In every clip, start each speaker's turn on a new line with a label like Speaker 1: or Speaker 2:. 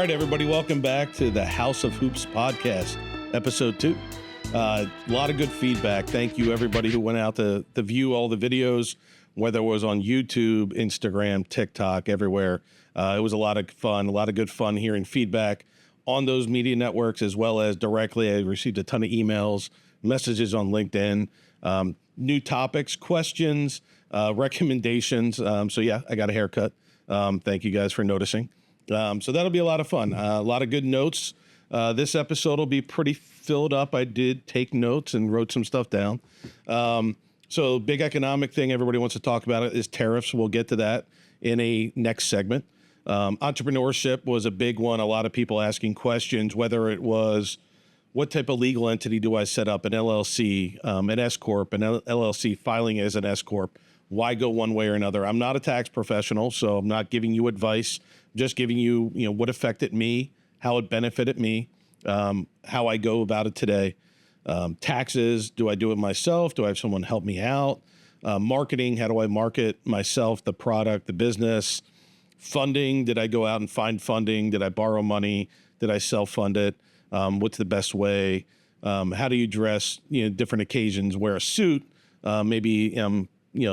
Speaker 1: right, everybody, welcome back to the House of Hoops podcast, episode 2. A lot of good feedback. Thank you, everybody who went out to view all the videos, whether it was on YouTube, Instagram, TikTok, everywhere. It was a lot of fun, a lot of good fun hearing feedback on those media networks, as well as directly. I received a ton of emails, messages on LinkedIn, new topics, questions, recommendations. So yeah, I got a haircut. Thank you guys for noticing. So that'll be a lot of fun. A lot of good notes. This episode will be pretty filled up. I did take notes and wrote some stuff down. So big economic thing everybody wants to talk about is tariffs. We'll get to that in a next segment. Entrepreneurship was a big one. A lot of people asking questions, whether it was what type of legal entity do I set up, an LLC, an S Corp, an LLC filing as an S Corp. Why go one way or another? I'm not a tax professional, so I'm not giving you advice. I'm just giving you, what affected me, how it benefited me, how I go about it today. Taxes, do I do it myself? Do I have someone help me out? Marketing, how do I market myself, the product, the business? Funding, did I go out and find funding? Did I borrow money? Did I self-fund it? What's the best way? How do you dress, different occasions? Wear a suit, maybe,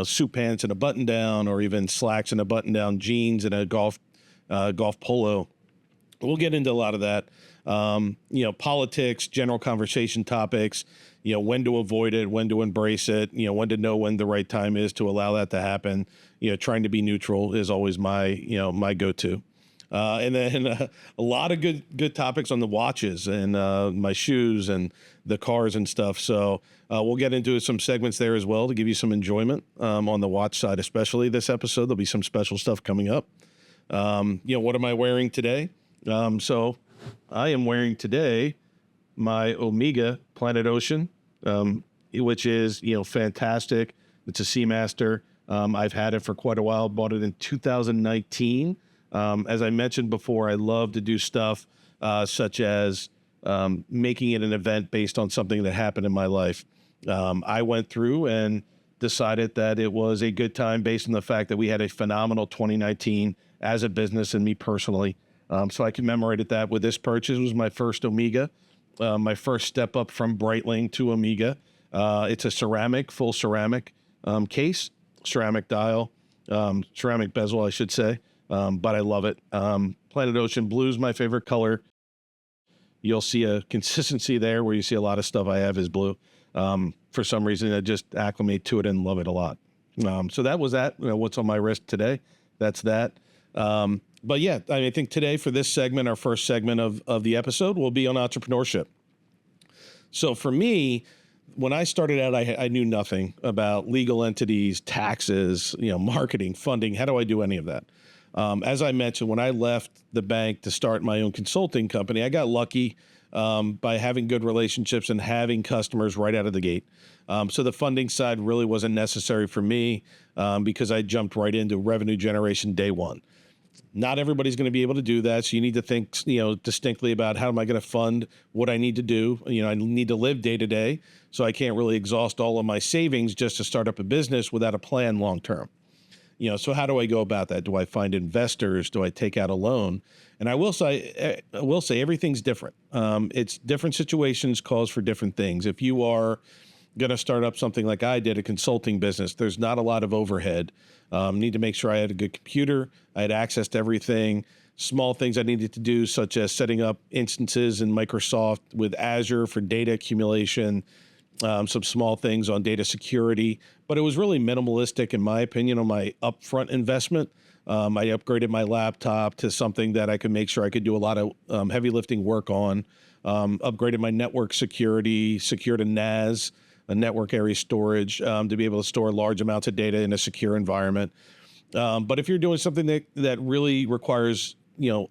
Speaker 1: suit pants and a button down, or even slacks and a button down, jeans and a golf polo. We'll get into a lot of that. Politics, general conversation topics, when to avoid it, when to embrace it, when to know when the right time is to allow that to happen. Trying to be neutral is always my my go-to. And then a lot of good topics on the watches and my shoes and the cars and stuff. So we'll get into some segments there as well to give you some enjoyment on the watch side, especially this episode. There'll be some special stuff coming up. What am I wearing today? So I am wearing today my Omega Planet Ocean, which is, fantastic. It's a Seamaster. I've had it for quite a while. Bought it in 2019. As I mentioned before, I love to do stuff such as making it an event based on something that happened in my life. I went through and decided that it was a good time based on the fact that we had a phenomenal 2019 as a business and me personally. So I commemorated that with this purchase. It was my first Omega, my first step up from Breitling to Omega. It's a full ceramic case, ceramic dial, ceramic bezel, I should say. But I love it. Planet Ocean blue is my favorite color. You'll see a consistency there where you see a lot of stuff I have is blue. For some reason, I just acclimate to it and love it a lot. So that was that. What's on my wrist today? That's that. But yeah, I think today for this segment, our first segment of the episode, will be on entrepreneurship. So for me, when I started out, I knew nothing about legal entities, taxes, marketing, funding. How do I do any of that? As I mentioned, when I left the bank to start my own consulting company, I got lucky by having good relationships and having customers right out of the gate. So the funding side really wasn't necessary for me because I jumped right into revenue generation day one. Not everybody's going to be able to do that. So you need to think, distinctly about how am I going to fund what I need to do? I need to live day to day. So I can't really exhaust all of my savings just to start up a business without a plan long term. So how do I go about that? Do I find investors? Do I take out a loan? And I will say everything's different. It's different situations calls for different things. If you are going to start up something like I did, a consulting business, there's not a lot of overhead. Need to make sure I had a good computer. I had access to everything. Small things I needed to do, such as setting up instances in Microsoft with Azure for data accumulation, some small things on data security, but it was really minimalistic in my opinion on my upfront investment. I upgraded my laptop to something that I could make sure I could do a lot of heavy lifting work on, upgraded my network security, secured a NAS, a network area storage, to be able to store large amounts of data in a secure environment. But if you're doing something that really requires,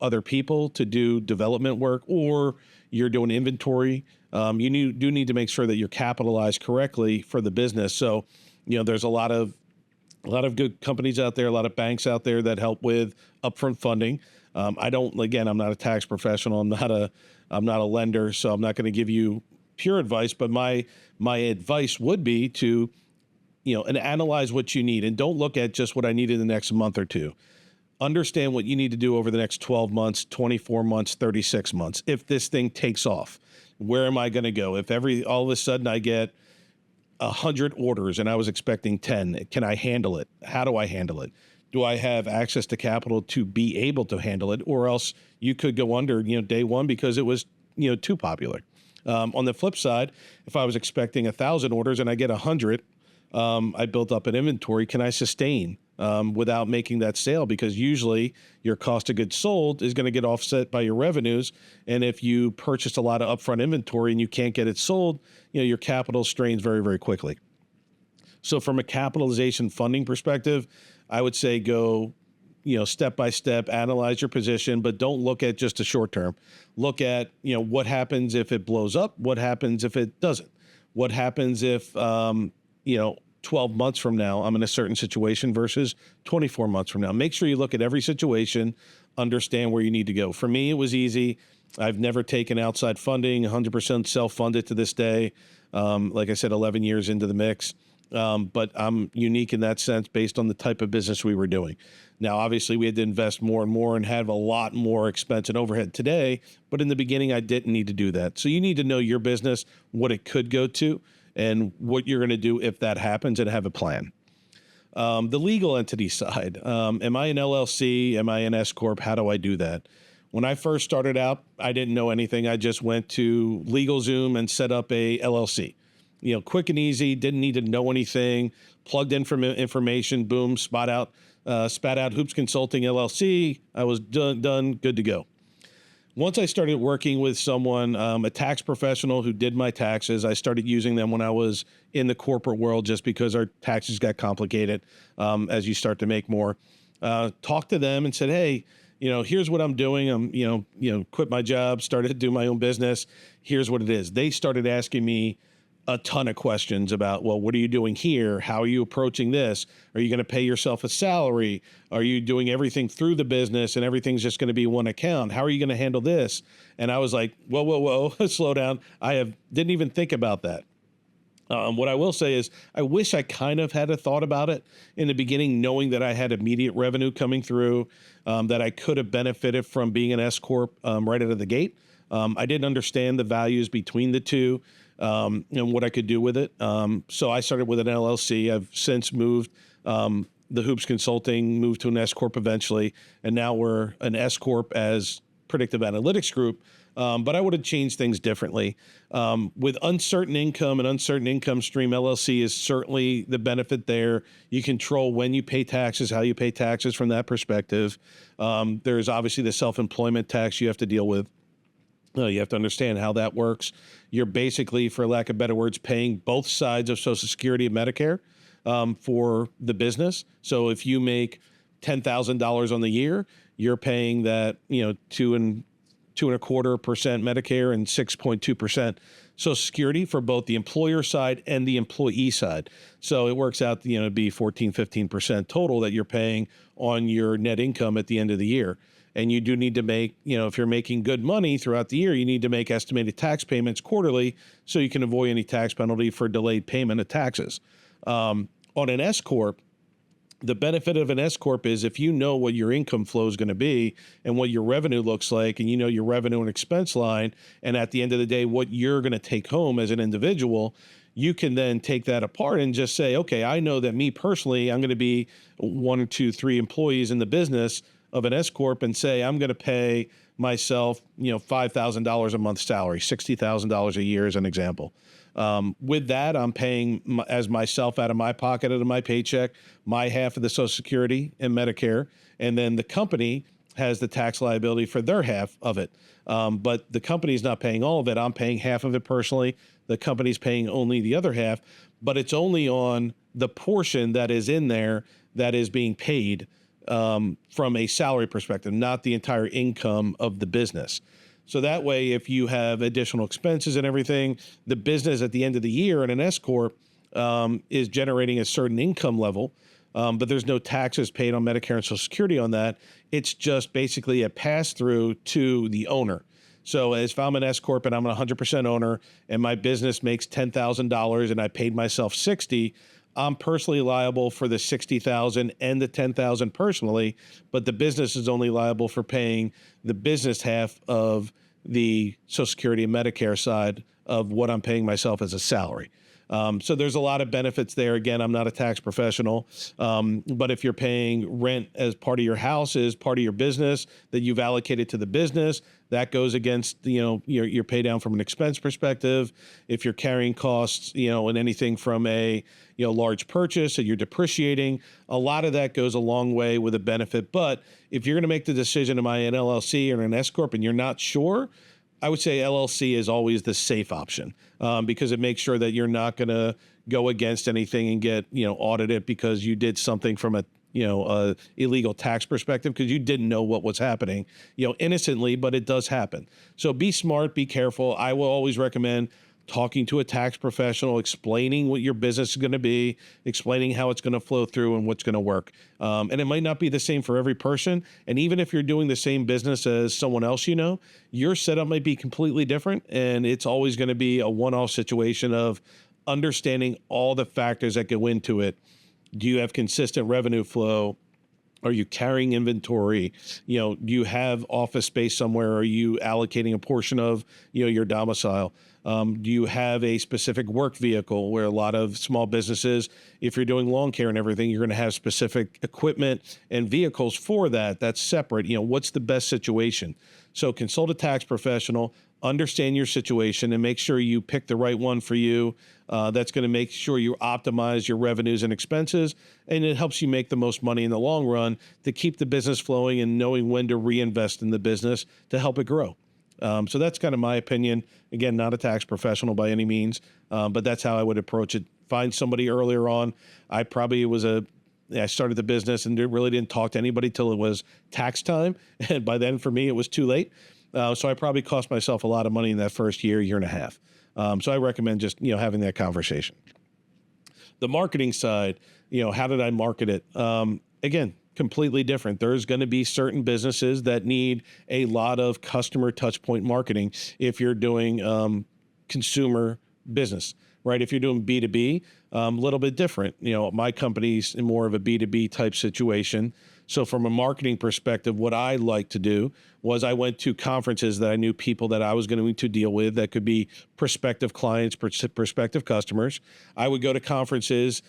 Speaker 1: other people to do development work, or you're doing inventory, you do need to make sure that you're capitalized correctly for the business. So, there's a lot of good companies out there, a lot of banks out there that help with upfront funding. I'm not a tax professional. I'm not a lender, so I'm not going to give you pure advice, but my advice would be to, and analyze what you need, and don't look at just what I need in the next month or two. understand what you need to do over the next 12 months, 24 months, 36 months. If this thing takes off, where am I going to go? If all of a sudden I get 100 orders and I was expecting 10, can I handle it? How do I handle it? Do I have access to capital to be able to handle it? Or else you could go under, day one because it was, too popular. On the flip side, if I was expecting 1,000 orders and I get 100, I built up an inventory. Can I sustain without making that sale? Because usually your cost of goods sold is going to get offset by your revenues. And if you purchased a lot of upfront inventory and you can't get it sold, your capital strains very, very quickly. So from a capitalization funding perspective, I would say go, step by step, analyze your position, but don't look at just a short term. Look at, what happens if it blows up? What happens if it doesn't? What happens if, 12 months from now, I'm in a certain situation versus 24 months from now? Make sure you look at every situation, understand where you need to go. For me, it was easy. I've never taken outside funding, 100% self-funded to this day. Like I said, 11 years into the mix. But I'm unique in that sense based on the type of business we were doing. Now, obviously, we had to invest more and more and have a lot more expense and overhead today. But in the beginning, I didn't need to do that. So you need to know your business, what it could go to, and what you're going to do if that happens, and have a plan. The legal entity side, am I an LLC? Am I an S Corp? How do I do that? When I first started out, I didn't know anything. I just went to LegalZoom and set up a LLC. Quick and easy, didn't need to know anything, plugged in from information, boom, spat out Hoops Consulting LLC. I was done, good to go. Once I started working with someone, a tax professional who did my taxes, I started using them when I was in the corporate world just because our taxes got complicated as you start to make more. Talked to them and said, hey, here's what I'm doing. I'm, quit my job, started to do my own business. Here's what it is. They started asking me a ton of questions about, well, what are you doing here? How are you approaching this? Are you going to pay yourself a salary? Are you doing everything through the business and everything's just going to be one account? How are you going to handle this? And I was like, whoa, slow down. Didn't even think about that. What I will say is I wish I kind of had a thought about it in the beginning, knowing that I had immediate revenue coming through, that I could have benefited from being an S Corp right out of the gate. I didn't understand the values between the two. And what I could do with it. So I started with an LLC. I've since moved the Hoops Consulting, moved to an S Corp eventually, and now we're an S Corp as Predictive Analytics Group. But I would have changed things differently. With uncertain income and uncertain income stream, LLC is certainly the benefit there. You control when you pay taxes, how you pay taxes from that perspective. There's obviously the self-employment tax you have to deal with. You have to understand how that works. You're basically, for lack of better words, paying both sides of Social Security and Medicare for the business. So if you make $10,000 on the year, you're paying that, 2.25% Medicare and 6.2% Social Security for both the employer side and the employee side. So it works out, to be 15% total that you're paying on your net income at the end of the year. And you do need to make, if you're making good money throughout the year, you need to make estimated tax payments quarterly so you can avoid any tax penalty for delayed payment of taxes. On an S Corp, the benefit of an S Corp is if you know what your income flow is going to be and what your revenue looks like, and your revenue and expense line, and at the end of the day, what you're going to take home as an individual, you can then take that apart and just say, okay, I know that me personally, I'm going to be 1 or 2, 3 employees in the business of an S Corp and say, I'm going to pay myself, $5,000 a month salary, $60,000 a year as an example. With that, I'm paying as myself out of my pocket, out of my paycheck, my half of the Social Security and Medicare. And then the company has the tax liability for their half of it. But the company's not paying all of it. I'm paying half of it personally. The company's paying only the other half, but it's only on the portion that is in there that is being paid from a salary perspective, not the entire income of the business. So that way, if you have additional expenses and everything, the business at the end of the year in an S Corp is generating a certain income level, but there's no taxes paid on Medicare and Social Security on that. It's just basically a pass-through to the owner. So if I'm an S Corp and I'm a 100% owner and my business makes $10,000 and I paid myself $60,000, I'm personally liable for the 60,000 and the 10,000 personally, but the business is only liable for paying the business half of the Social Security and Medicare side of what I'm paying myself as a salary. So there's a lot of benefits there. Again, I'm not a tax professional, but if you're paying rent as part of your house, as part of your business that you've allocated to the business, that goes against, your pay down from an expense perspective. If you're carrying costs, in anything from a, large purchase that you're depreciating, a lot of that goes a long way with a benefit. But if you're going to make the decision, am I an LLC or an S Corp, and you're not sure, I would say LLC is always the safe option, because it makes sure that you're not going to go against anything and get, audited because you did something from a illegal tax perspective because you didn't know what was happening, innocently, but it does happen. So be smart, be careful. I will always recommend talking to a tax professional, explaining what your business is going to be, explaining how it's going to flow through and what's going to work. And it might not be the same for every person. And even if you're doing the same business as someone else, your setup might be completely different. And it's always going to be a one-off situation of understanding all the factors that go into it. Do you have consistent revenue flow? Are you carrying inventory? Do you have office space somewhere? Are you allocating a portion of, your domicile? Do you have a specific work vehicle where a lot of small businesses, if you're doing lawn care and everything, you're going to have specific equipment and vehicles for that. That's separate. What's the best situation? So consult a tax professional, understand your situation, and make sure you pick the right one for you. That's going to make sure you optimize your revenues and expenses, and it helps you make the most money in the long run to keep the business flowing and knowing when to reinvest in the business to help it grow. So that's kind of my opinion. Again, not a tax professional by any means, but that's how I would approach it. Find somebody earlier on. I started the business and really didn't talk to anybody till it was tax time. And by then for me, it was too late. So I probably cost myself a lot of money in that first year and a half. So I recommend just, having that conversation. The marketing side, how did I market it? Again, completely different. There's going to be certain businesses that need a lot of customer touch point marketing if you're doing consumer business, right? If you're doing B2B, a little bit different. My company's in more of a B2B type situation. So from a marketing perspective, what I like to do was I went to conferences that I knew people that I was going to deal with that could be prospective clients, prospective customers. I would go to conferences,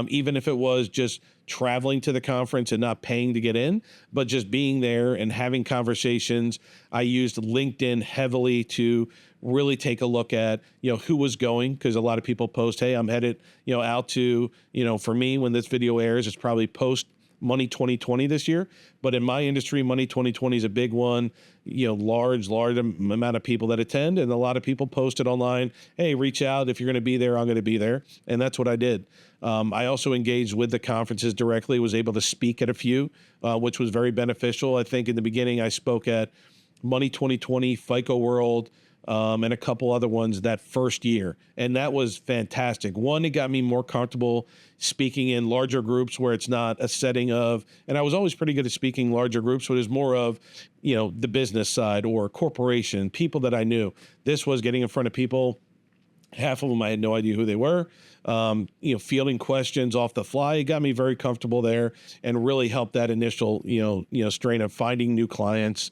Speaker 1: even if it was just traveling to the conference and not paying to get in, but just being there and having conversations. I used LinkedIn heavily to really take a look at, who was going, because a lot of people post, hey, I'm headed, out to, for me, when this video airs, it's probably post Money 2020 this year. But in my industry, Money 2020 is a big one, large amount of people that attend. And a lot of people posted online, hey, reach out. If you're going to be there, I'm going to be there. And that's what I did. I also engaged with the conferences directly, was able to speak at a few, which was very beneficial. I think in the beginning, I spoke at Money 2020, FICO World, and a couple other ones that first year. And that was fantastic. One, it got me more comfortable speaking in larger groups where it's not a setting of, and I was always pretty good at speaking larger groups, but it was more of, the business side or corporation, people that I knew. This was getting in front of people. Half of them, I had no idea who they were. Fielding questions off the fly. It got me very comfortable there and really helped that initial, strain of finding new clients,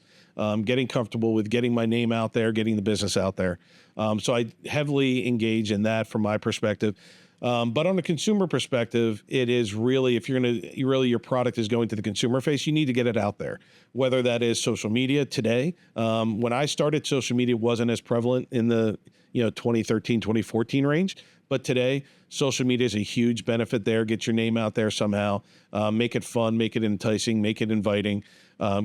Speaker 1: getting comfortable with getting my name out there, getting the business out there. So I heavily engage in that from my perspective. But on a consumer perspective, it is really, if your product is going to the consumer face, you need to get it out there, whether that is social media today. When I started, social media wasn't as prevalent in the 2013, 2014 range. But today, social media is a huge benefit there. Get your name out there somehow. Make it fun, make it enticing, make it inviting.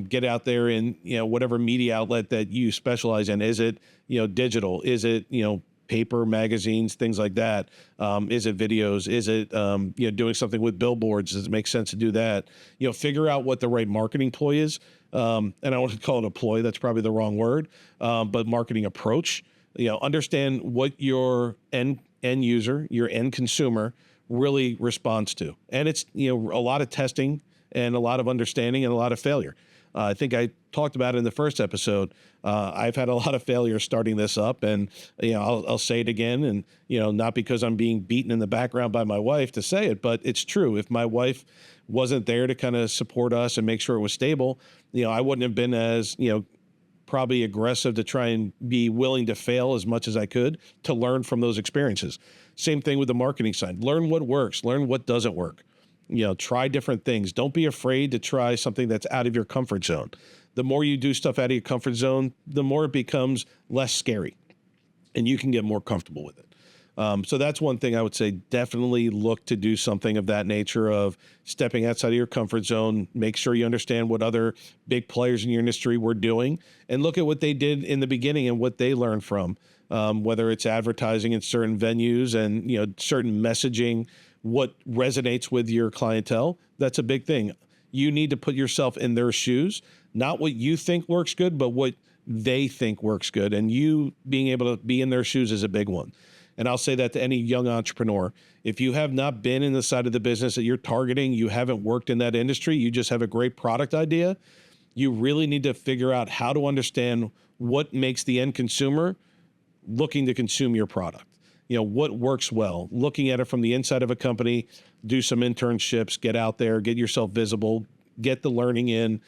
Speaker 1: Get out there in whatever media outlet that you specialize in. Is it digital? Is it paper, magazines, things like that? Is it videos? Is it doing something with billboards? Does it make sense to do that? Figure out what the right marketing ploy is. And I want to call it a ploy. That's probably the wrong word. But marketing approach. Understand what your end user, your end consumer really responds to. And it's, a lot of testing and a lot of understanding and a lot of failure. I think I talked about it in the first episode. I've had a lot of failure starting this up, and I'll say it again, and not because I'm being beaten in the background by my wife to say it, but it's true. If my wife wasn't there to kind of support us and make sure it was stable, I wouldn't have been as probably aggressive to try and be willing to fail as much as I could to learn from those experiences. Same thing with the marketing side. Learn what works, learn what doesn't work. Try different things. Don't be afraid to try something that's out of your comfort zone. The more you do stuff out of your comfort zone, the more it becomes less scary and you can get more comfortable with it. So that's one thing I would say, definitely look to do something of that nature of stepping outside of your comfort zone. Make sure you understand what other big players in your industry were doing and look at what they did in the beginning and what they learned from, whether it's advertising in certain venues and, certain messaging, what resonates with your clientele. That's a big thing. You need to put yourself in their shoes, not what you think works good, but what they think works good. And you being able to be in their shoes is a big one. And I'll say that to any young entrepreneur. If you have not been in the side of the business that you're targeting, you haven't worked in that industry, you just have a great product idea, you really need to figure out how to understand what makes the end consumer looking to consume your product. What works well, looking at it from the inside of a company, do some internships, get out there, get yourself visible, get the learning in,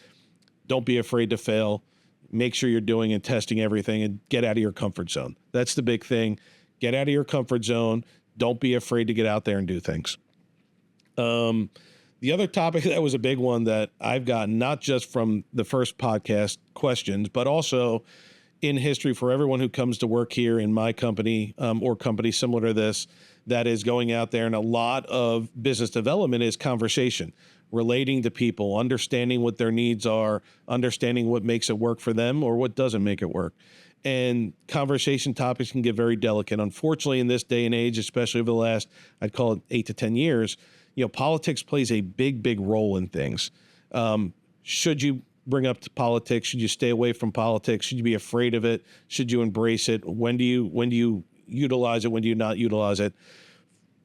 Speaker 1: don't be afraid to fail, make sure you're doing and testing everything and get out of your comfort zone. That's the big thing. Get out of your comfort zone. Don't be afraid to get out there and do things. The other topic that was a big one that I've gotten, not just from the first podcast questions, but also in history for everyone who comes to work here in my company or company similar to this, that is going out there. And a lot of business development is conversation, relating to people, understanding what their needs are, understanding what makes it work for them or what doesn't make it work. And conversation topics can get very delicate. Unfortunately, in this day and age, especially over the last, I'd call it 8 to 10 years, politics plays a big, big role in things. Should you bring up to politics? Should you stay away from politics? Should you be afraid of it? Should you embrace it? When do you utilize it? When do you not utilize it?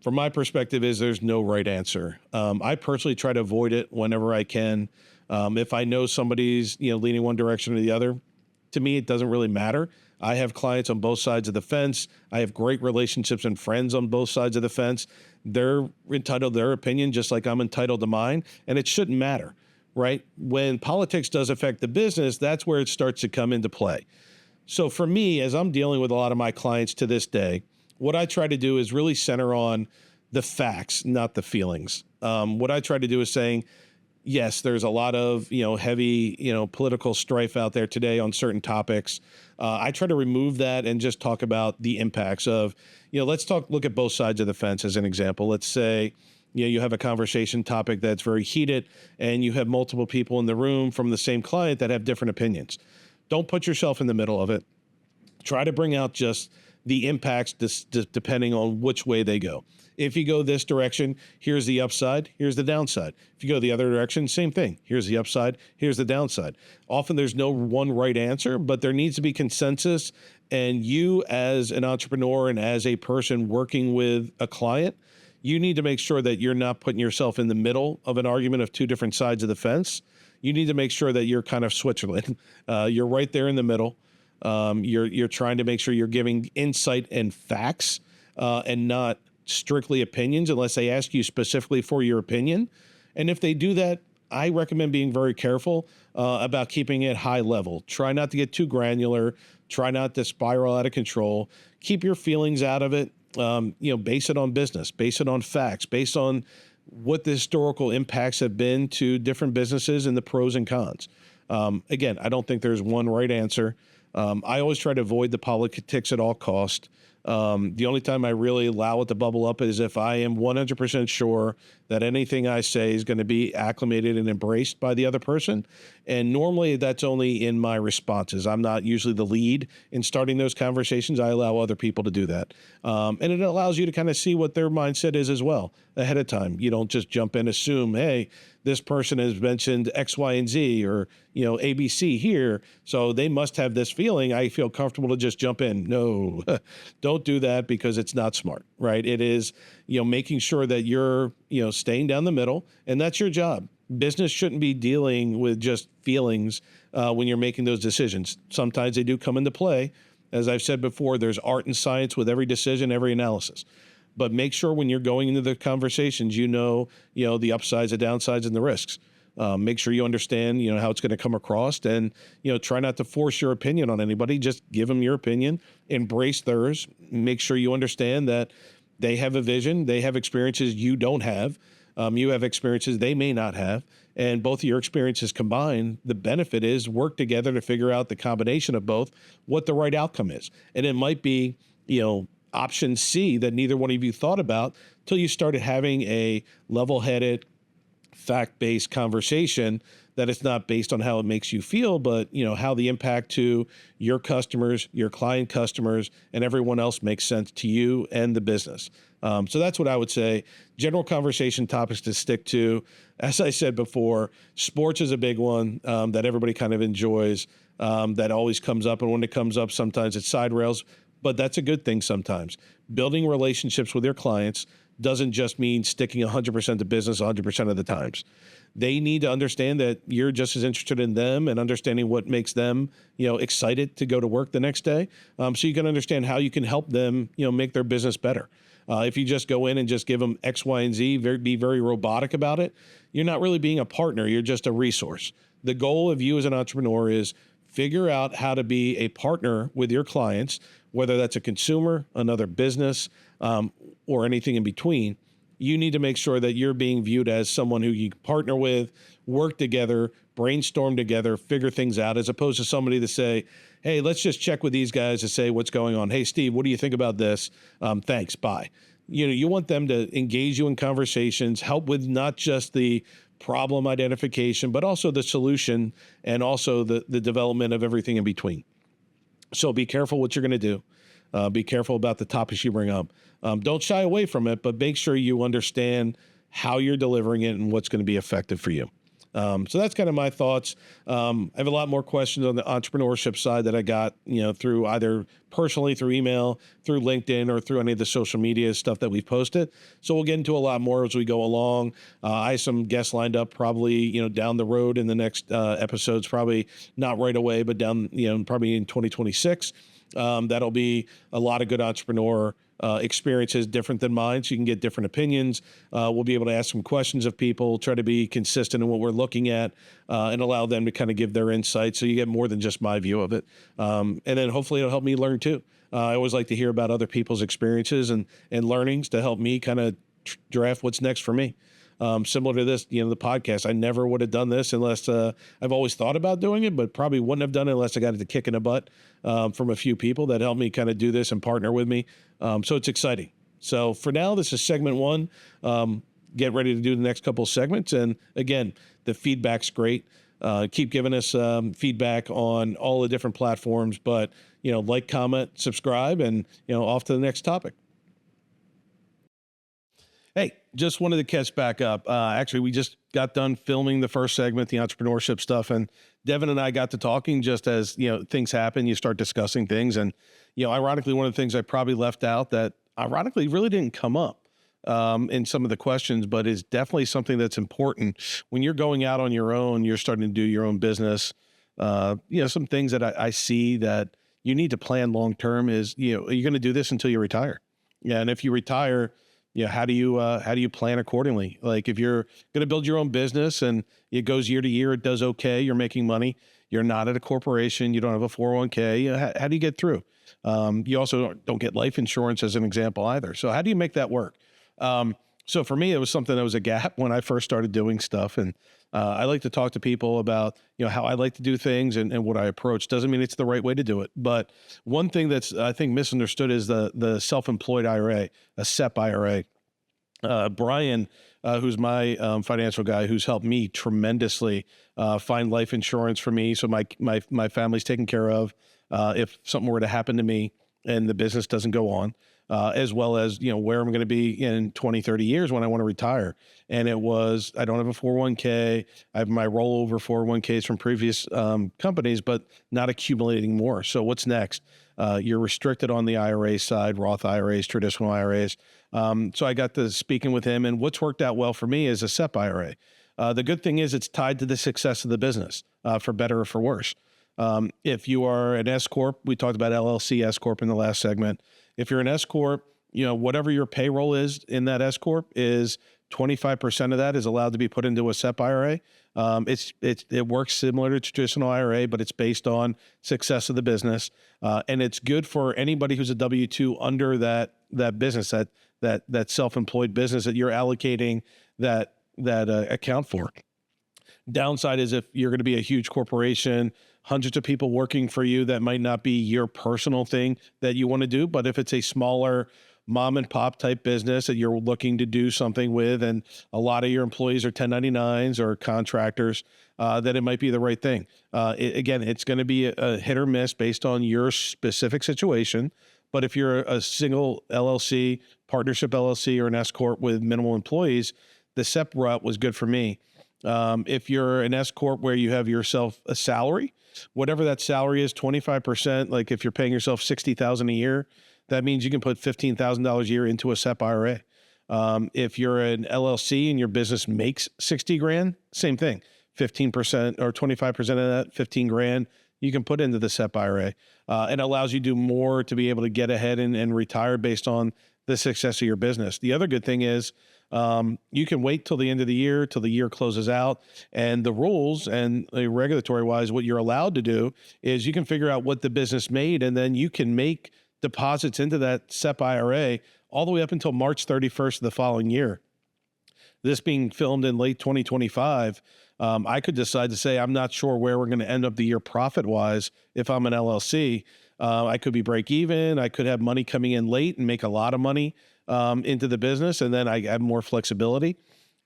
Speaker 1: From my perspective, there's no right answer. I personally try to avoid it whenever I can. If I know somebody's leaning one direction or the other, to me, it doesn't really matter. I have clients on both sides of the fence. I have great relationships and friends on both sides of the fence. They're entitled to their opinion just like I'm entitled to mine, and it shouldn't matter, right? When politics does affect the business, that's where it starts to come into play. So for me, as I'm dealing with a lot of my clients to this day, what I try to do is really center on the facts, not the feelings. What I try to do is saying, yes, there's a lot of, heavy, political strife out there today on certain topics. I try to remove that and just talk about the impacts of, let's look at both sides of the fence as an example. Let's say, you have a conversation topic that's very heated and you have multiple people in the room from the same client that have different opinions. Don't put yourself in the middle of it. Try to bring out just the impacts depending on which way they go. If you go this direction, here's the upside, here's the downside. If you go the other direction, same thing. Here's the upside, here's the downside. Often there's no one right answer, but there needs to be consensus. And you as an entrepreneur and as a person working with a client, you need to make sure that you're not putting yourself in the middle of an argument of two different sides of the fence. You need to make sure that you're kind of Switzerland. You're right there in the middle. You're trying to make sure you're giving insight and facts and not strictly opinions unless they ask you specifically for your opinion. And if they do that, I recommend being very careful about keeping it high level. Try not to get too granular. Try not to spiral out of control. Keep your feelings out of it. Base it on business, base it on facts, based on what the historical impacts have been to different businesses and the pros and cons. Again, I don't think there's one right answer. I always try to avoid the politics at all cost. The only time I really allow it to bubble up is if I am 100% sure that anything I say is going to be acclimated and embraced by the other person. And normally that's only in my responses. I'm not usually the lead in starting those conversations. I allow other people to do that. And it allows you to kind of see what their mindset is as well ahead of time. You don't just jump in, assume, hey, this person has mentioned X, Y, and Z or, ABC here. So they must have this feeling. I feel comfortable to just jump in. No, don't do that because it's not smart, right? It is, making sure that you're, staying down the middle, and that's your job. Business shouldn't be dealing with just feelings when you're making those decisions. Sometimes they do come into play. As I've said before, there's art and science with every decision, every analysis. But make sure when you're going into the conversations, you know the upsides, the downsides, and the risks. Make sure you understand, how it's going to come across, and, try not to force your opinion on anybody. Just give them your opinion, embrace theirs, make sure you understand that they have a vision, they have experiences you don't have. You have experiences they may not have, and both of your experiences combined, the benefit is work together to figure out the combination of both, what the right outcome is. And it might be, option C that neither one of you thought about till you started having a level-headed, fact-based conversation that it's not based on how it makes you feel, but how the impact to your customers, your client customers, and everyone else makes sense to you and the business. So that's what I would say. General conversation topics to stick to. As I said before, sports is a big one that everybody kind of enjoys, that always comes up. And when it comes up, sometimes it's side rails, but that's a good thing sometimes. Building relationships with your clients doesn't just mean sticking 100% to business 100% of the times. They need to understand that you're just as interested in them and understanding what makes them, excited to go to work the next day. So you can understand how you can help them, make their business better. If you just go in and just give them X, Y, and Z, be very robotic about it, you're not really being a partner. You're just a resource. The goal of you as an entrepreneur is figure out how to be a partner with your clients, whether that's a consumer, another business, or anything in between. You need to make sure that you're being viewed as someone who you partner with, work together, brainstorm together, figure things out, as opposed to somebody to say, hey, let's just check with these guys to say what's going on. Hey, Steve, what do you think about this? Thanks, bye. You want them to engage you in conversations, help with not just the problem identification, but also the solution and also the development of everything in between. So be careful what you're going to do. Be careful about the topics you bring up. Don't shy away from it, but make sure you understand how you're delivering it and what's going to be effective for you. So that's kind of my thoughts. I have a lot more questions on the entrepreneurship side that I got, through either personally, through email, through LinkedIn, or through any of the social media stuff that we've posted. So we'll get into a lot more as we go along. I have some guests lined up probably, down the road in the next episodes, probably not right away, but down, probably in 2026. That'll be a lot of good entrepreneur experiences different than mine, so you can get different opinions. We'll be able to ask some questions of people, try to be consistent in what we're looking at, and allow them to kind of give their insight, so you get more than just my view of it. And then hopefully it'll help me learn too. I always like to hear about other people's experiences and learnings to help me kind of draft what's next for me. Similar to this, the podcast, I never would have done this unless I've always thought about doing it, but probably wouldn't have done it unless I got the kick in the butt from a few people that helped me kind of do this and partner with me. So it's exciting. So for now, this is segment one. Get ready to do the next couple of segments. And again, the feedback's great. Keep giving us feedback on all the different platforms, but, like, comment, subscribe, and, off to the next topic. Hey, just wanted to catch back up. Actually, we just got done filming the first segment, the entrepreneurship stuff, and Devin and I got to talking just as, things happen, you start discussing things. And, ironically, one of the things I probably left out that ironically really didn't come up in some of the questions, but is definitely something that's important when you're going out on your own, you're starting to do your own business. Some things that I see that you need to plan long-term is, you're going to do this until you retire. Yeah. And if you retire, how do you plan accordingly? Like, if you're going to build your own business and it goes year to year, it does okay, you're making money, you're not at a corporation, you don't have a 401k, how do you get through? You also don't get life insurance as an example either. So how do you make that work? So for me, it was something that was a gap when I first started doing stuff. And I like to talk to people about, how I like to do things and what I approach. Doesn't mean it's the right way to do it. But one thing that's, I think, misunderstood is the self-employed IRA, a SEP IRA. Brian, who's my financial guy, who's helped me tremendously find life insurance for me, so my family's taken care of if something were to happen to me and the business doesn't go on, as well as, where I'm going to be in 20, 30 years when I want to retire. And it was, I don't have a 401k. I have my rollover 401ks from previous companies, but not accumulating more. So what's next? You're restricted on the IRA side, Roth IRAs, traditional IRAs. So I got to speaking with him, and what's worked out well for me is a SEP IRA. The good thing is it's tied to the success of the business, for better or for worse. If you are an S Corp, we talked about LLC S Corp in the last segment. If you're an S Corp, whatever your payroll is in that S Corp is 25% of that is allowed to be put into a SEP IRA. It works similar to traditional IRA, but it's based on success of the business. And it's good for anybody who's a W-2 under that business, that self-employed business that you're allocating that account for. Downside is if you're going to be a huge corporation, hundreds of people working for you, that might not be your personal thing that you want to do. But if it's a smaller mom and pop type business that you're looking to do something with, and a lot of your employees are 1099s or contractors, then it might be the right thing. Again, it's going to be a hit or miss based on your specific situation. But if you're a single LLC, partnership LLC, or an S Corp with minimal employees, the SEP route was good for me. If you're an S Corp where you have yourself a salary, whatever that salary is, 25%, like if you're paying yourself $60,000 a year, that means you can put $15,000 a year into a SEP IRA. If you're an LLC and your business makes 60 grand, same thing, 15% or 25% of that, 15 grand, you can put into the SEP IRA. And allows you to do more to be able to get ahead and retire based on the success of your business. The other good thing is, you can wait till the end of the year, till the year closes out, and the rules and regulatory wise, what you're allowed to do is you can figure out what the business made, and then you can make deposits into that SEP IRA all the way up until March 31st of the following year. This being filmed in late 2025, I could decide to say, I'm not sure where we're going to end up the year profit wise. If I'm an LLC, I could be break even. I could have money coming in late and make a lot of money into the business, and then I have more flexibility.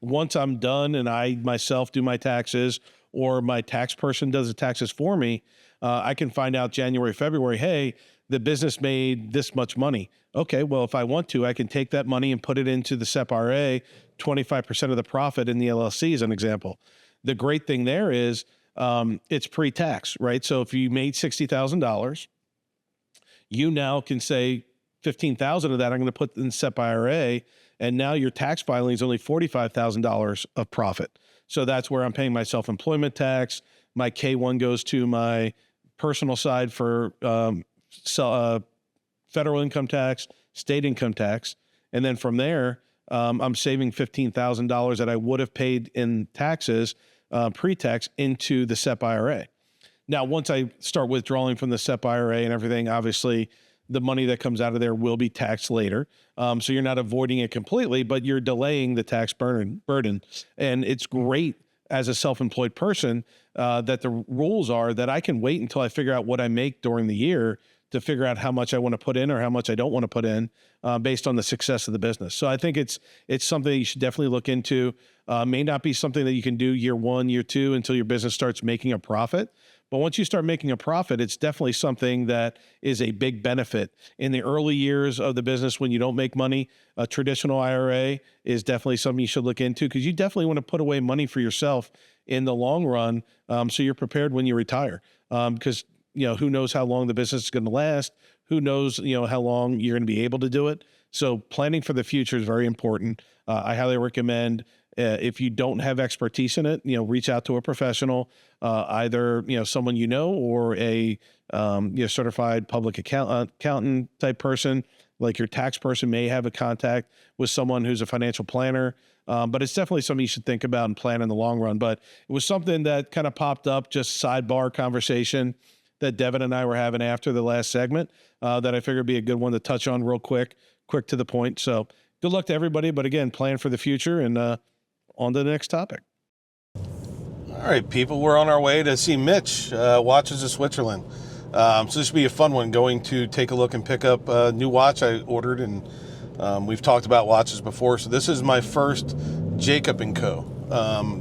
Speaker 1: Once I'm done and I myself do my taxes, or my tax person does the taxes for me, I can find out January, February, hey, the business made this much money. Okay, well, if I want to, I can take that money and put it into the SEP IRA, 25% of the profit in the LLC as an example. The great thing there is it's pre-tax, right? So if you made $60,000, you now can say, 15,000 of that I'm going to put in SEP IRA, and now your tax filing is only $45,000 of profit. So that's where I'm paying my self-employment tax. My K-1 goes to my personal side for federal income tax, state income tax, and then from there I'm saving $15,000 that I would have paid in taxes pre-tax into the SEP IRA. Now, once I start withdrawing from the SEP IRA and everything, obviously the money that comes out of there will be taxed later. So you're not avoiding it completely, but you're delaying the tax burden. And it's great as a self-employed person that the rules are that I can wait until I figure out what I make during the year to figure out how much I want to put in or how much I don't want to put in based on the success of the business. So I think it's something you should definitely look into. May not be something that you can do year one, year two until your business starts making a profit. But once you start making a profit, it's definitely something that is a big benefit. In the early years of the business when you don't make money, a traditional IRA is definitely something you should look into, because you definitely want to put away money for yourself in the long run, so you're prepared when you retire. Because who knows how long the business is going to last? Who knows how long you're going to be able to do it? So planning for the future is very important. I highly recommend, if you don't have expertise in it, reach out to a professional, either someone or a certified public accountant type person. Like your tax person may have a contact with someone who's a financial planner, but it's definitely something you should think about and plan in the long run. But it was something that kind of popped up, just sidebar conversation that Devin and I were having after the last segment, that I figured would be a good one to touch on real quick to the point. So good luck to everybody. But again, plan for the future, and on to the next topic. All right, people, we're on our way to see Mitch, Watches of Switzerland. So this will be a fun one, going to take a look and pick up a new watch I ordered. And we've talked about watches before. So this is my first Jacob & Co.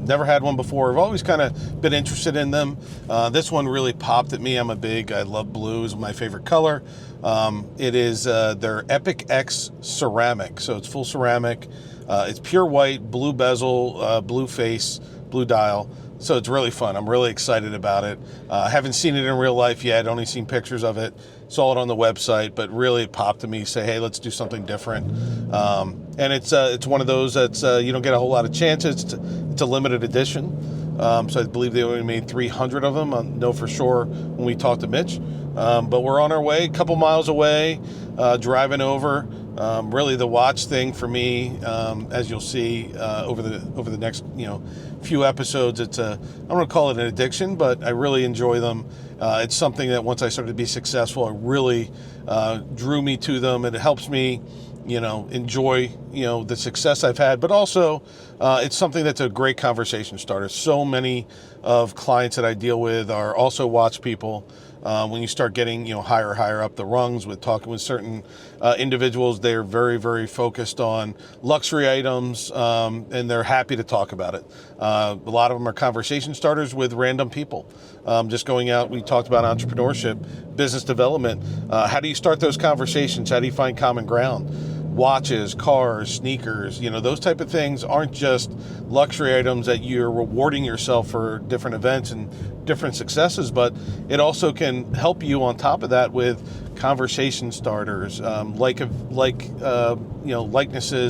Speaker 1: Never had one before. I've always kind of been interested in them. This one really popped at me. I love blue, is my favorite color. It is their Epic X ceramic. So it's full ceramic. It's pure white, blue bezel, blue face, blue dial. So it's really fun. I'm really excited about it. I haven't seen it in real life yet. Only seen pictures of it. Saw it on the website, but really it popped to me. Say, hey, let's do something different. and it's one of those that's you don't get a whole lot of chances. It's a limited edition, so I believe they only made 300 of them. I know for sure when we talked to Mitch, but we're on our way, a couple miles away, driving over. Really, the watch thing for me, as you'll see over the next few episodes, I don't want to call it an addiction, but I really enjoy them. It's something that once I started to be successful, it really drew me to them. It helps me, enjoy, the success I've had, but also it's something that's a great conversation starter. So many of clients that I deal with are also watch people. When you start getting, higher up the rungs with talking with certain individuals, they're very, very focused on luxury items, and they're happy to talk about it. A lot of them are conversation starters with random people. Just going out, we talked about entrepreneurship, business development. How do you start those conversations? How do you find common ground? Watches, cars, sneakers, those type of things aren't just luxury items that you're rewarding yourself for different events and different successes, but it also can help you on top of that with conversation starters, likenesses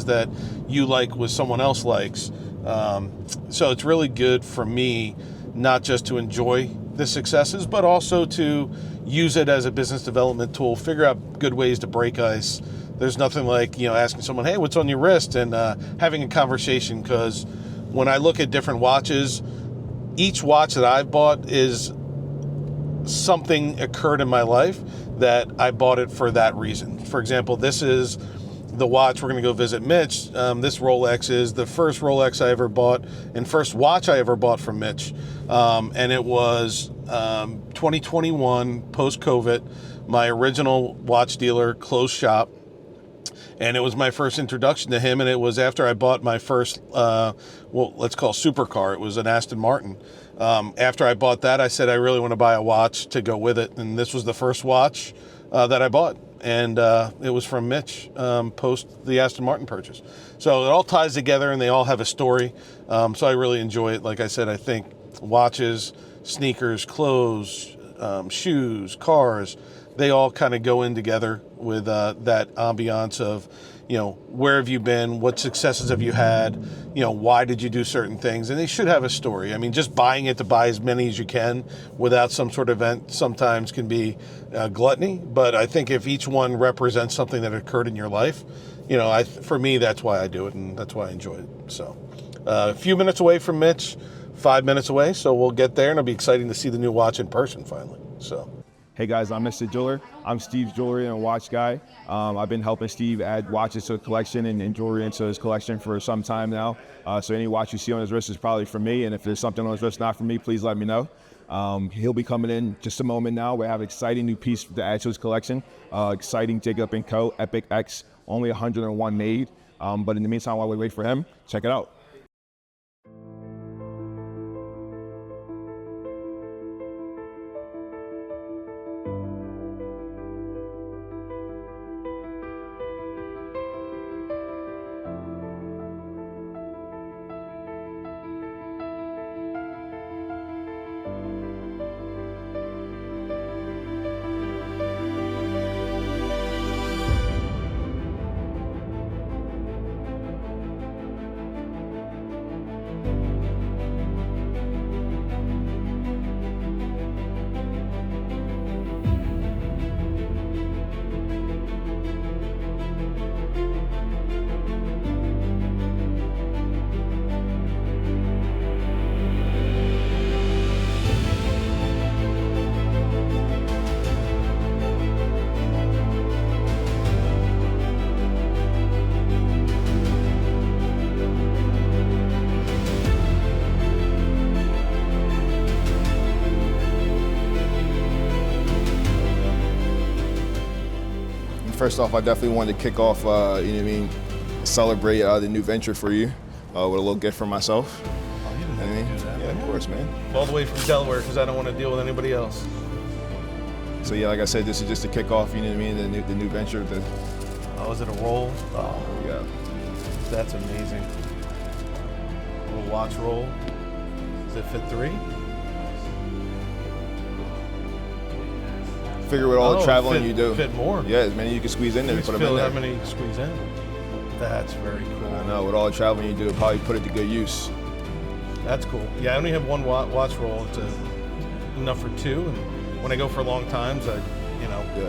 Speaker 1: that you like with someone else likes. So it's really good for me, not just to enjoy the successes, but also to use it as a business development tool, figure out good ways to break ice. There's nothing like, asking someone, hey, what's on your wrist? And having a conversation, because when I look at different watches, each watch that I've bought is something occurred in my life that I bought it for that reason. For example, this is the watch we're going to go visit Mitch. This Rolex is the first Rolex I ever bought and first watch I ever bought from Mitch. And it was 2021, post-COVID. My original watch dealer closed shop. And it was my first introduction to him, and it was after I bought my first, let's call supercar. It was an Aston Martin. After I bought that, I said I really want to buy a watch to go with it, and this was the first watch that I bought, and it was from Mitch post the Aston Martin purchase. So it all ties together, and they all have a story. So I really enjoy it. Like I said, I think watches, sneakers, clothes, shoes, cars, they all kind of go in together with that ambiance of, where have you been? What successes have you had? Why did you do certain things? And they should have a story. I mean, just buying it to buy as many as you can without some sort of event sometimes can be gluttony. But I think if each one represents something that occurred in your life, for me, that's why I do it, and that's why I enjoy it. So a few minutes away from Mitch, 5 minutes away. So we'll get there, and it'll be exciting to see the new watch in person finally. So.
Speaker 2: Hey guys, I'm Mr. Jeweler. I'm Steve's jewelry and watch guy. I've been helping Steve add watches to his collection and jewelry into his collection for some time now. So any watch you see on his wrist is probably for me, and if there's something on his wrist not for me, please let me know. He'll be coming in just a moment now. We have an exciting new piece to add to his collection. Exciting Jacob & Co. Epic X, only 101 made. But in the meantime, while we wait for him, check it out. First off, I definitely wanted to kick off, celebrate the new venture for you with a little gift for myself.
Speaker 1: Oh, you didn't have to do that.
Speaker 2: Yeah, of course, man.
Speaker 1: All the way from Delaware because I don't want to deal with anybody else.
Speaker 2: So yeah, like I said, this is just to kick off, the new venture.
Speaker 1: Oh, is it a roll? Oh,
Speaker 2: yeah.
Speaker 1: That's amazing. A little watch roll. Does it fit 3?
Speaker 2: Figure with all the traveling you do.
Speaker 1: Fit more.
Speaker 2: Yeah, as many you can squeeze in there.
Speaker 1: Put them in there. How many you can squeeze in? That's very cool.
Speaker 2: I know, with all the traveling you do, probably put it to good use.
Speaker 1: That's cool. Yeah, I only have one watch roll. It's enough for two, and when I go for long times, I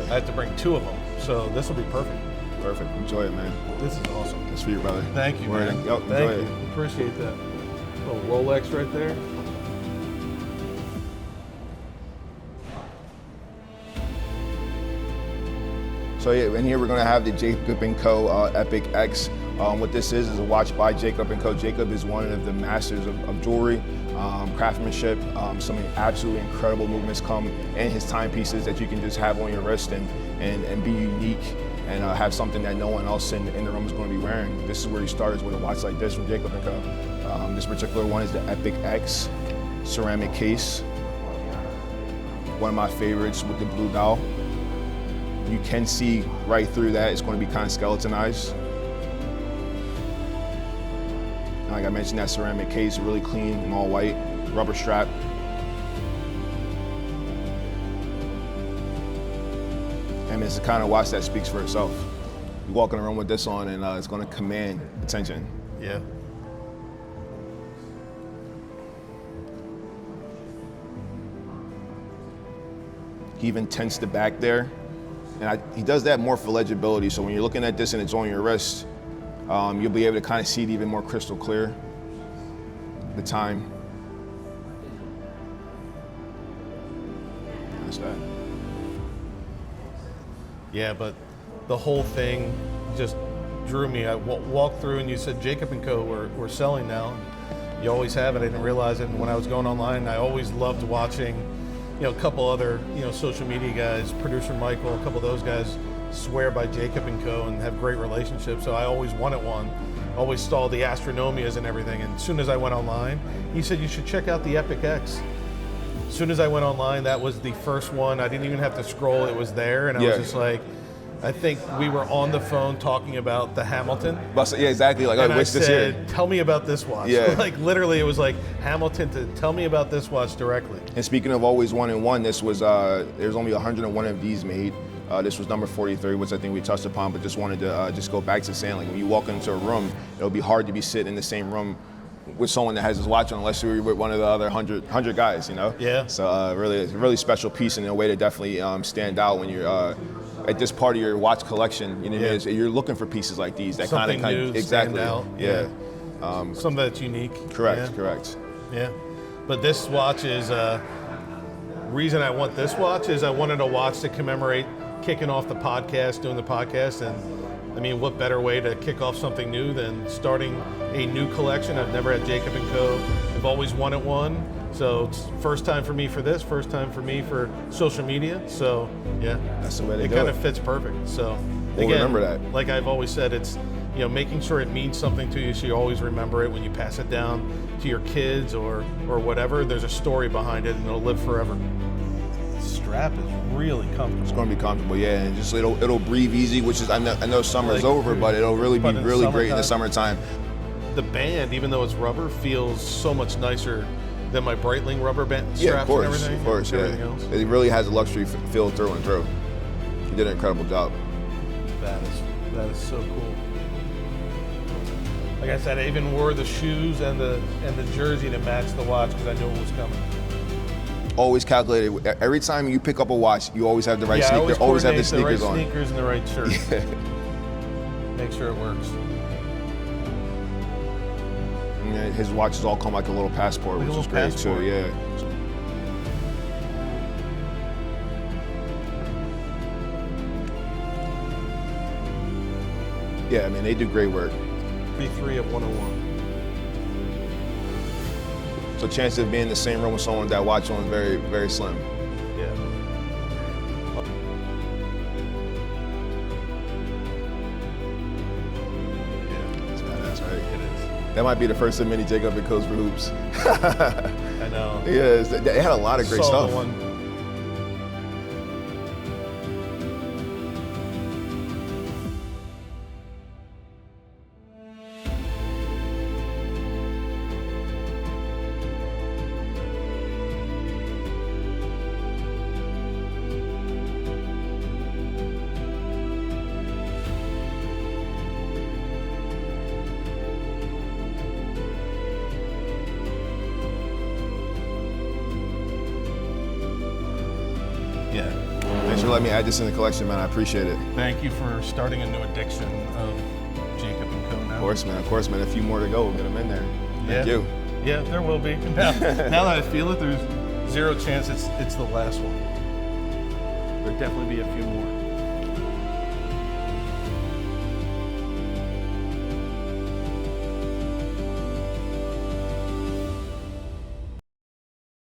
Speaker 1: have to bring two of them. So this will be perfect.
Speaker 2: Perfect. Enjoy it, man.
Speaker 1: This is awesome.
Speaker 2: That's for you, brother.
Speaker 1: Thank you, man.
Speaker 2: Yep,
Speaker 1: Thank
Speaker 2: enjoy
Speaker 1: you.
Speaker 2: it.
Speaker 1: Appreciate that. Little Rolex right there.
Speaker 2: So yeah, in here we're gonna have the Jacob & Co. Epic X. What this is a watch by Jacob & Co. Jacob is one of the masters of jewelry, craftsmanship. Some absolutely incredible movements come in his timepieces that you can just have on your wrist and be unique and have something that no one else in the room is going to be wearing. This is where he started, with a watch like this from Jacob & Co. This particular one is the Epic X ceramic case. One of my favorites with the blue dial. You can see right through that. It's going to be kind of skeletonized. Like I mentioned, that ceramic case, really clean and all white, rubber strap. And it's the kind of watch that speaks for itself. You walk in a room with this on and it's going to command attention.
Speaker 1: Yeah.
Speaker 2: He even tints the back there. And he does that more for legibility. So when you're looking at this and it's on your wrist, you'll be able to kind of see it even more crystal clear, the time. That's that.
Speaker 1: Yeah, but the whole thing just drew me. I walked through and you said Jacob & Co. we're selling now. You always have it. I didn't realize it. And when I was going online, I always loved watching a couple other, social media guys, producer Michael, a couple of those guys swear by Jacob & Co. and have great relationships. So I always wanted one. Always saw the Astronomias and everything. And as soon as I went online, he said, you should check out the Epic X. As soon as I went online, that was the first one. I didn't even have to scroll. It was there. And I was just like, I think we were on the phone talking about the Hamilton.
Speaker 2: Yeah, exactly. Like,
Speaker 1: and I
Speaker 2: this
Speaker 1: said,
Speaker 2: here?
Speaker 1: Tell me about this watch.
Speaker 2: Yeah.
Speaker 1: Like literally, it was like Hamilton to tell me about this watch directly.
Speaker 2: And speaking of always one in one, this was there's only 101 of these made. This was number 43, which I think we touched upon, but just wanted to just go back to saying, like, when you walk into a room, it'll be hard to be sitting in the same room with someone that has his watch on, unless you're with one of the other 100 guys, Yeah. So really, it's a really special piece and a way to definitely stand out when you're at this part of your watch collection. You're looking for pieces like these that kind of exactly.
Speaker 1: Out.
Speaker 2: Yeah.
Speaker 1: Something that's unique.
Speaker 2: Correct.
Speaker 1: Yeah. But this watch is reason I want this watch is I wanted a watch to commemorate kicking off the podcast, doing the podcast, and I mean, what better way to kick off something new than starting a new collection? I've never had Jacob & Co. I've always wanted one. So it's first time for me for this, first time for me for social media. So yeah,
Speaker 2: that's the way they
Speaker 1: do it. It kind of fits perfect. So
Speaker 2: we'll remember that.
Speaker 1: Like I've always said, it's making sure it means something to you, so you always remember it when you pass it down to your kids or whatever. There's a story behind it, and it'll live forever. The strap is really comfortable.
Speaker 2: It's going to be comfortable, yeah, and just it'll breathe easy, which is I know summer's over, but it'll really be really great in the summertime.
Speaker 1: The band, even though it's rubber, feels so much nicer than my Breitling rubber band straps and everything.
Speaker 2: Of course,
Speaker 1: everything else.
Speaker 2: It really has a luxury feel through and through. You did an incredible job.
Speaker 1: That is so cool. Like I said, I even wore the shoes and the jersey to match the watch because I knew it was coming.
Speaker 2: Always calculated. Every time you pick up a watch, you always have the right sneaker. Always have the sneakers on.
Speaker 1: The right sneakers and the right shirt.
Speaker 2: Yeah.
Speaker 1: Make sure it works.
Speaker 2: Yeah, his watches all come like a little passport, which is great too. Yeah. Yeah, I mean, they do great work.
Speaker 1: B3 of 101.
Speaker 2: So chance of being in the same room with someone with that watch on is very, very slim.
Speaker 1: Yeah.
Speaker 2: That's badass, right?
Speaker 1: It is.
Speaker 2: That might be the first of many Jacob & Co's for hoops.
Speaker 1: I know.
Speaker 2: Yeah, they had a lot of great stuff.
Speaker 1: The one. Yeah.
Speaker 2: Thanks for letting me add this in the collection, man. I appreciate it.
Speaker 1: Thank you for starting a new addiction of Jacob and Co. now.
Speaker 2: Of course, man. A few more to go. We'll get them in there. Thank you.
Speaker 1: Yeah, there will be. Now that I feel it, there's zero chance it's the last one. There'll definitely be a few more.